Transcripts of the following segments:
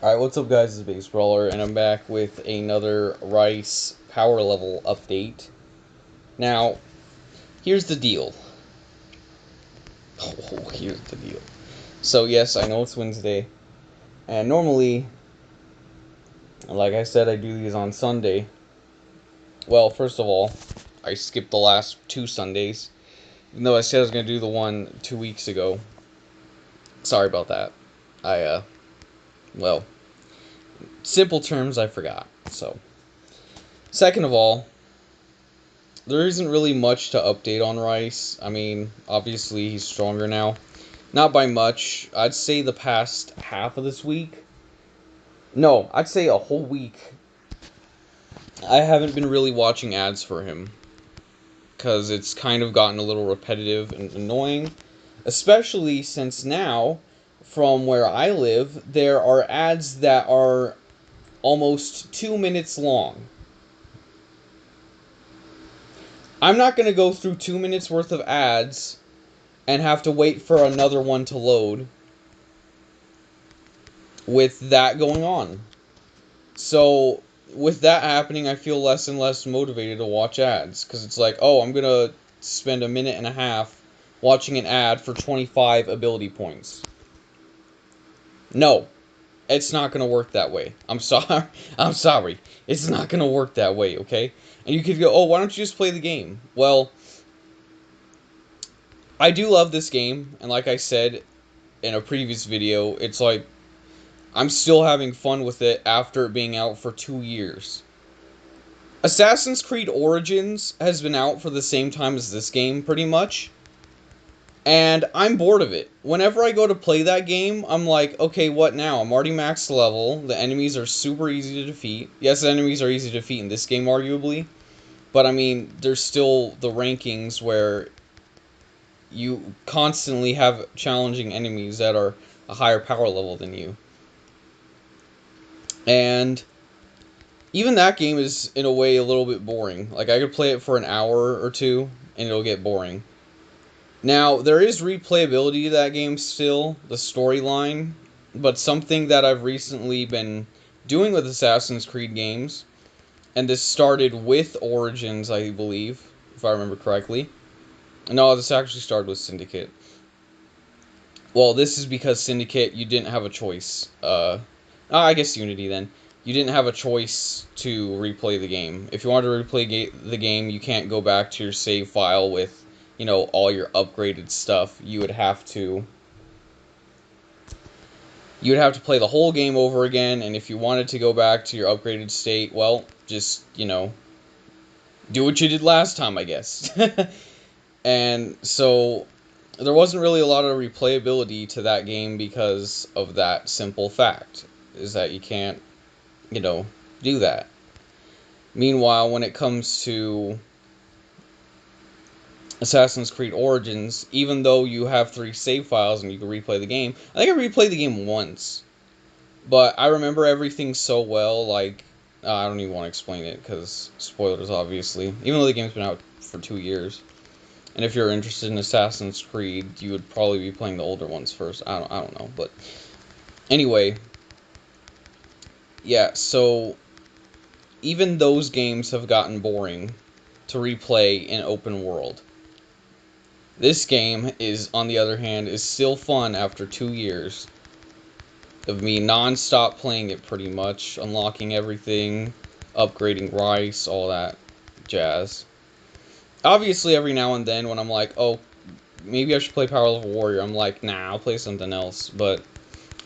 Alright, what's up guys, it's Base Brawler, and I'm back with another Rice power level update. Now, here's the deal. Here's the deal. So yes, I know it's Wednesday, and normally, like I said, I do these on Sunday. Well, first of all, I skipped the last 2 Sundays, even though I said I was going to do the one 2 weeks ago. Sorry about that. Well, simple terms, I forgot, so. Second of all, there isn't really much to update on Rice. I mean, obviously he's stronger now. Not by much. I'd say the past half of this week. No, I'd say a whole week. I haven't been really watching ads for him. Because it's kind of gotten a little repetitive and annoying. Especially since now, from where I live, there are ads that are almost 2 minutes long. I'm not going to go through 2 minutes worth of ads and have to wait for another one to load with that going on. So, with that happening, I feel less and less motivated to watch ads. Because it's like, oh, I'm going to spend a minute and a half watching an ad for 25 ability points. No, it's not going to work that way. I'm sorry. I'm sorry. It's not going to work that way, okay? And you could go, oh, why don't you just play the game? Well, I do love this game. And like I said in a previous video, it's like, I'm still having fun with it after it being out for 2 years. Assassin's Creed Origins has been out for the same time as this game, pretty much. And I'm bored of it. Whenever I go to play that game, I'm like, okay, what now? I'm already max level. The enemies are super easy to defeat. Yes, the enemies are easy to defeat in this game, arguably. But, I mean, there's still the rankings where you constantly have challenging enemies that are a higher power level than you. And even that game is, in a way, a little bit boring. Like, I could play it for an hour or two, and it'll get boring. Now, there is replayability to that game still, the storyline, but something that I've recently been doing with Assassin's Creed games, and this started with Origins, I believe, if I remember correctly. No, this actually started with Syndicate. Well, this is because Syndicate, you didn't have a choice. I guess Unity then. You didn't have a choice to replay the game. If you wanted to replay the game, you can't go back to your save file with, you know, all your upgraded stuff. You would have to play the whole game over again, and if you wanted to go back to your upgraded state, well, just, you know, do what you did last time, I guess. And so there wasn't really a lot of replayability to that game because of that simple fact, is that you can't, you know, do that. Meanwhile, when it comes to Assassin's Creed Origins, even though you have 3 save files and you can replay the game, I think I replayed the game once, but I remember everything so well, like, I don't even want to explain it, because spoilers, obviously, even though the game's been out for 2 years. And if you're interested in Assassin's Creed, you would probably be playing the older ones first. I don't know, but anyway, yeah, so even those games have gotten boring to replay in open world. This game is, on the other hand, is still fun after 2 years of me non-stop playing it, pretty much, unlocking everything, upgrading Rice, all that jazz. Obviously, every now and then, when I'm like, oh, maybe I should play Power Level Warrior, I'm like, nah, I'll play something else. But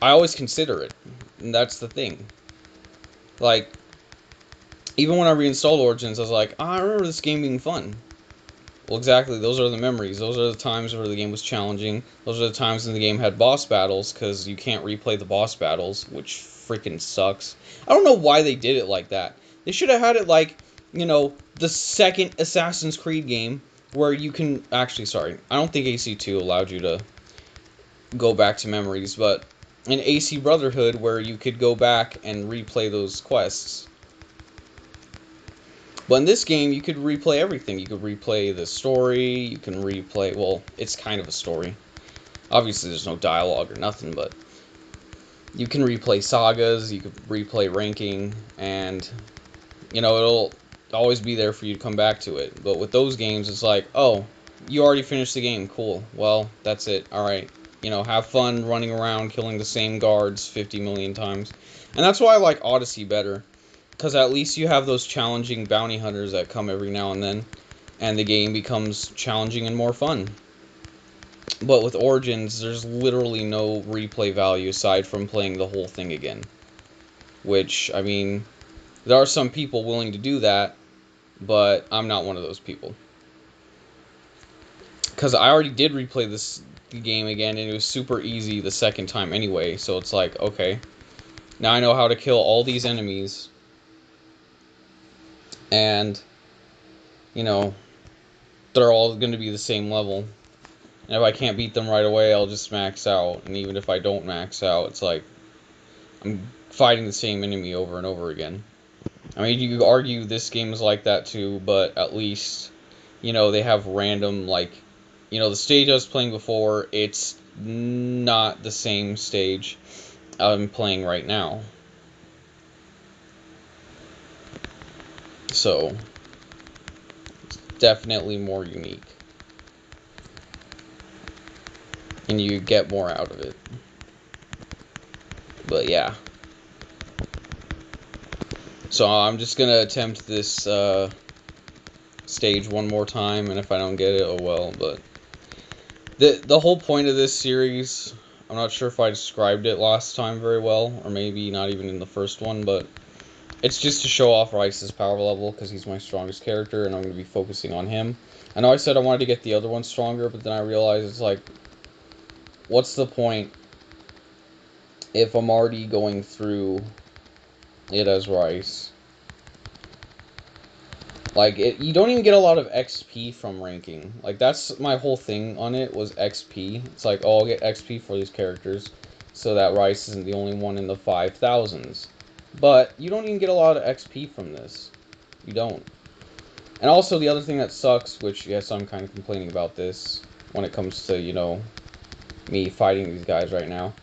I always consider it, and that's the thing. Like, even when I reinstalled Origins, I was like, oh, I remember this game being fun. Well, exactly, those are the memories. Those are the times where the game was challenging. Those are the times when the game had boss battles, because you can't replay the boss battles, which freaking sucks. I don't know why they did it like that. They should have had it like, you know, the second Assassin's Creed game, where you can... Actually, sorry, I don't think AC2 allowed you to go back to memories, but in AC Brotherhood, where you could go back and replay those quests. But in this game, you could replay everything. You could replay the story, you can replay... Well, it's kind of a story. Obviously, there's no dialogue or nothing, but... You can replay sagas, you can replay ranking, and it'll always be there for you to come back to it. But with those games, it's like, oh, you already finished the game, cool. Well, that's it. All right, have fun running around killing the same guards 50 million times. And that's why I like Odyssey better, because at least you have those challenging bounty hunters that come every now and then, and the game becomes challenging and more fun. But with Origins, there's literally no replay value aside from playing the whole thing again. Which, I mean, there are some people willing to do that, but I'm not one of those people. Because I already did replay the game again, and it was super easy the second time anyway, so it's like, okay, now I know how to kill all these enemies, and, they're all going to be the same level. And if I can't beat them right away, I'll just max out. And even if I don't max out, it's like I'm fighting the same enemy over and over again. I mean, you could argue this game is like that too, but at least, they have random, like, the stage I was playing before, it's not the same stage I'm playing right now. So, it's definitely more unique. And you get more out of it. But yeah. So I'm just going to attempt this stage one more time, and if I don't get it, oh well. But the whole point of this series, I'm not sure if I described it last time very well, or maybe not even in the first one, but it's just to show off Rice's power level, because he's my strongest character, and I'm going to be focusing on him. I know I said I wanted to get the other one stronger, but then I realized it's like, what's the point if I'm already going through it as Rice? Like, you don't even get a lot of XP from ranking. Like, that's my whole thing on it, was XP. It's like, oh, I'll get XP for these characters, so that Rice isn't the only one in the 5,000s. But you don't even get a lot of XP from this. You don't. And also, the other thing that sucks, which, yes, I'm kind of complaining about this when it comes to, me fighting these guys right now,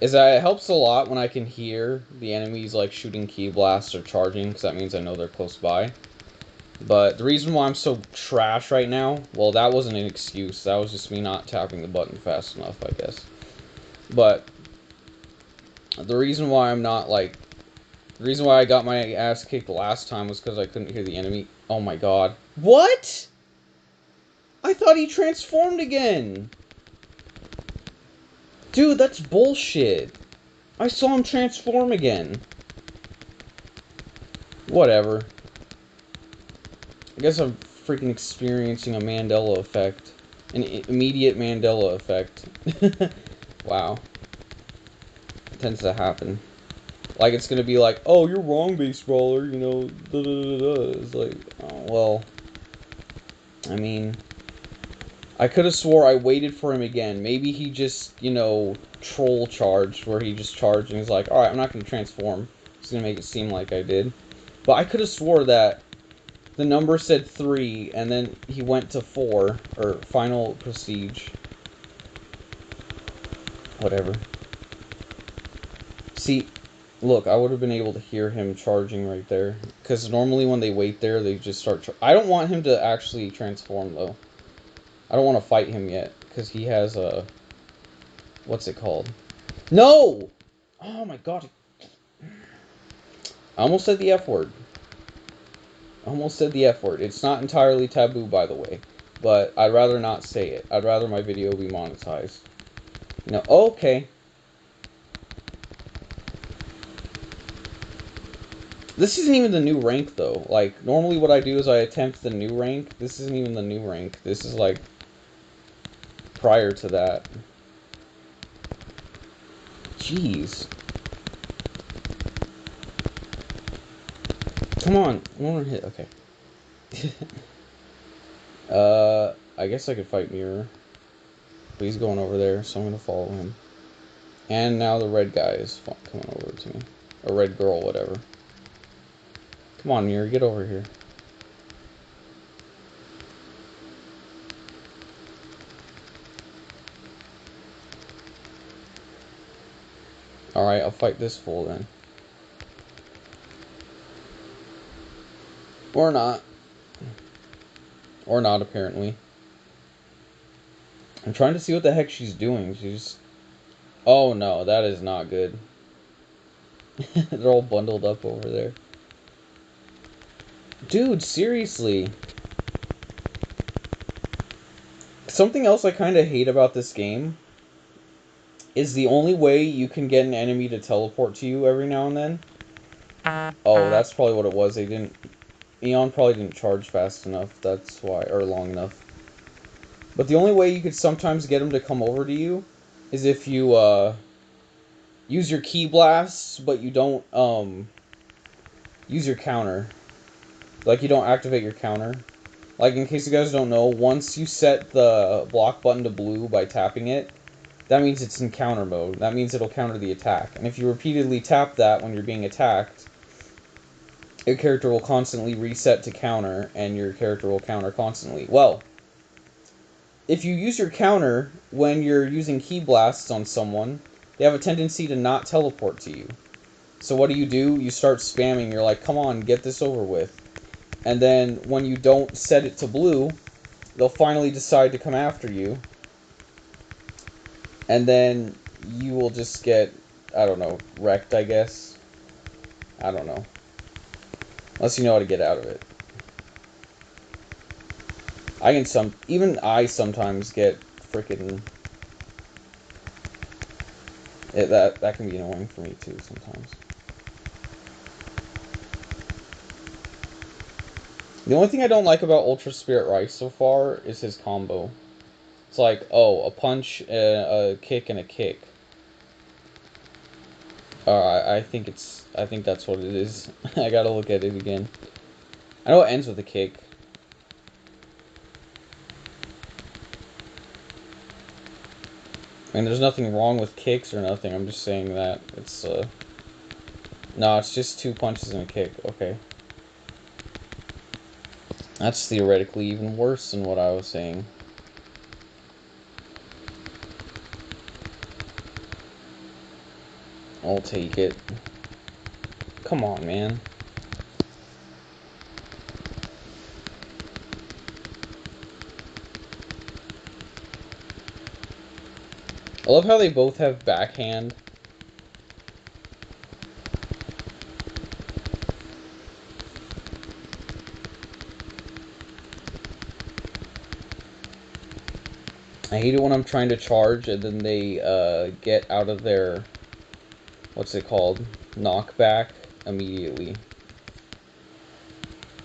is that it helps a lot when I can hear the enemies, like, shooting ki blasts or charging, because that means I know they're close by. But the reason why I'm so trash right now, well, that wasn't an excuse. That was just me not tapping the button fast enough, I guess. But the reason why I'm not, like, the reason why I got my ass kicked last time was because I couldn't hear the enemy. Oh my god. What? I thought he transformed again. Dude, that's bullshit. I saw him transform again. Whatever. I guess I'm freaking experiencing a Mandela effect. An immediate Mandela effect. Wow. It tends to happen. Like, it's gonna be like, oh, you're wrong, baseballer, da da da da. It's like, oh, well. I mean, I could have swore I waited for him again. Maybe he just, troll charged, where he just charged and he's like, alright, I'm not gonna transform. Just gonna make it seem like I did. But I could have swore that the number said 3, and then he went to 4, or final prestige. Whatever. See, look, I would have been able to hear him charging right there. Because normally when they wait there, they just start... I don't want him to actually transform, though. I don't want to fight him yet. Because he has a... What's it called? No! Oh my god. I almost said the F word. I almost said the F word. It's not entirely taboo, by the way. But I'd rather not say it. I'd rather my video be monetized. Okay. This isn't even the new rank, though. Like, normally what I do is I attempt the new rank. This isn't even the new rank. This is, like, prior to that. Jeez. Come on. One more hit. Okay. I guess I could fight Mirror. But he's going over there, so I'm going to follow him. And now the red guy is coming over to me. Or red girl, whatever. Come on, Mirror, get over here. Alright, I'll fight this fool then. Or not. Or not, apparently. I'm trying to see what the heck she's doing. She's... Oh no, that is not good. They're all bundled up over there. Dude, seriously. Something else I kind of hate about this game is the only way you can get an enemy to teleport to you every now and then. Oh, that's probably what it was. They didn't... Eon probably didn't charge fast enough. That's why... Or long enough. But the only way you could sometimes get them to come over to you is if you, use your ki blasts, but you don't, use your counter. Like, you don't activate your counter. Like, in case you guys don't know, once you set the block button to blue by tapping it, that means it's in counter mode. That means it'll counter the attack. And if you repeatedly tap that when you're being attacked, your character will constantly reset to counter, and your character will counter constantly. Well, if you use your counter when you're using ki blasts on someone, they have a tendency to not teleport to you. So what do? You start spamming. You're like, come on, get this over with. And then when you don't set it to blue, they'll finally decide to come after you. And then you will just get, I don't know, wrecked, I guess. I don't know. Unless you know how to get out of it. Even I sometimes get frickin'... That can be annoying for me too sometimes. The only thing I don't like about Ultra Spirit Rice so far is his combo. It's like, oh, a punch, a kick, and a kick. I think that's what it is. I gotta look at it again. I know it ends with a kick. I mean, there's nothing wrong with kicks or nothing. I'm just saying that it's, no, it's just 2 punches and a kick. Okay. That's theoretically even worse than what I was saying. I'll take it. Come on, man. I love how they both have backhand. I hate it when I'm trying to charge and then they get out of their, what's it called, knockback immediately.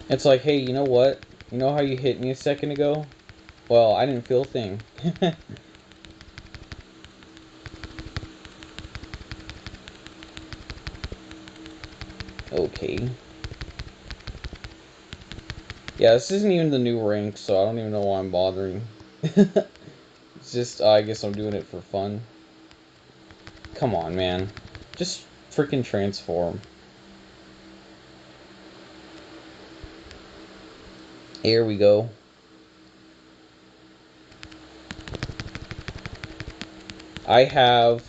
It's like, hey, you know what? You know how you hit me a second ago? Well, I didn't feel a thing. Okay. Yeah, this isn't even the new rank, so I don't even know why I'm bothering. It's just, I guess I'm doing it for fun. Come on, man. Just freaking transform. Here we go. I have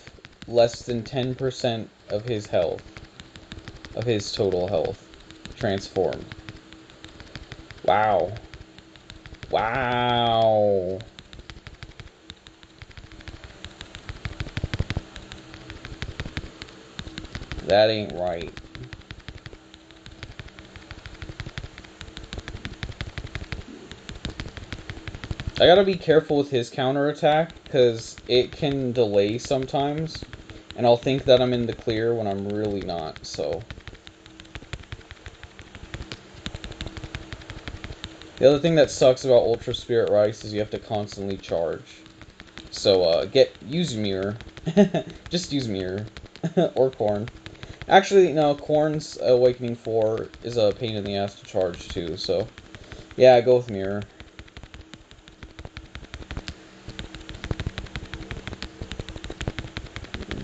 less than 10% of his health. Of his total health. Transformed. Wow. Wow. That ain't right. I gotta be careful with his counterattack, because it can delay sometimes, and I'll think that I'm in the clear when I'm really not, so... The other thing that sucks about Ultra Spirit Rice is you have to constantly charge. So, use Mirror. Just use Mirror. Or Corn. Actually, no, Corn's Awakening 4 is a pain in the ass to charge, too, so... Yeah, go with Mirror.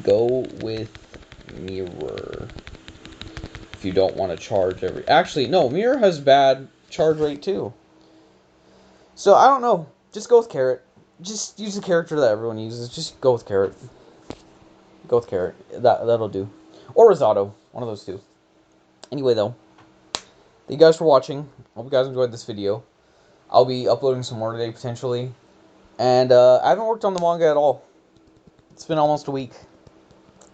Go with Mirror. If you don't want to charge every... Actually, no, Mirror has bad charge rate, too. So, I don't know. Just go with Carrot. Just use the character that everyone uses. Just go with Carrot. Go with carrot. That'll do. Or risotto. One of those two. Anyway, though, thank you guys for watching. Hope you guys enjoyed this video. I'll be uploading some more today, potentially. And I haven't worked on the manga at all. It's been almost a week.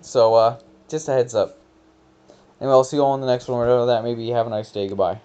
So, just a heads up. Anyway, I'll see you all in the next one. Whatever that may be. Have a nice day. Goodbye.